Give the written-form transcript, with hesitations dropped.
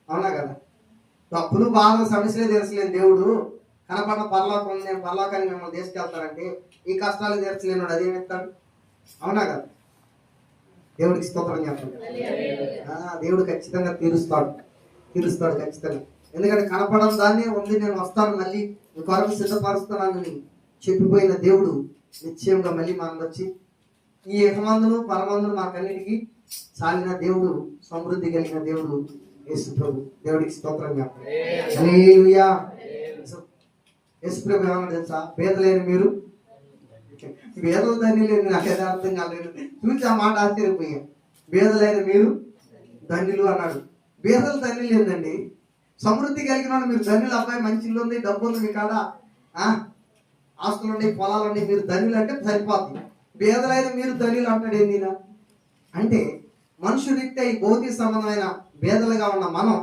అవునా కదా? తప్పులు బాధలు సమస్యలే తీర్చలేని దేవుడు కనపడిన పరలోకం, నేను పరలోకానికి మిమ్మల్ని తీసుకెళ్తానంటే ఈ కష్టాలు తీర్చలేనుడు అదేమి ఇస్తాడు? అవునా కదా? దేవుడికి స్తోత్రం చెప్పండి. దేవుడు ఖచ్చితంగా తీరుస్తాడు ఖచ్చితంగా. ఎందుకంటే కనపడని దాన్ని ఉంది, నేను వస్తాను మళ్ళీ మీ కొరకు సిద్ధపరుస్తున్నానని చెప్పిపోయిన దేవుడు నిశ్చయంగా మళ్ళీ మనం వచ్చి ఈ యహమందును పరమందును మాకన్నిటికీ చాలిన దేవుడు, సమృద్ధి కలిగిన దేవుడు యేసు ప్రభు. దేవుడికి స్తోత్రం చెప్పండి. హల్లెలూయా. యేసు ప్రభు ఏమన్నా తెలుసా? పేదలేని మీరు పేదలు ధన్యులు. నాకైతే అర్థం కాలేదు, చూసి ఆ మాట ఆశ్చర్యపోయా. పేదలైన మీరు ధన్యులు అన్నాడు. పేదలు ధన్యులు ఏందండి? సమృద్ధి కలిగిన వాళ్ళు మీరు ధన్యులు. అబ్బాయి మంచి ఇల్లు ఉంది, డబ్బు ఉంది మీ కాడ, ఆస్తులు ఉన్నాయి, పొలాలు ఉన్నాయి, మీరు ధన్యులు అంటే సరిపోతుంది. పేదలైన మీరు ధన్యులు అంటాడు ఏందినా అంటే మనుషుడితే ఈ భౌతిక సంబంధమైన పేదలుగా ఉన్న మనం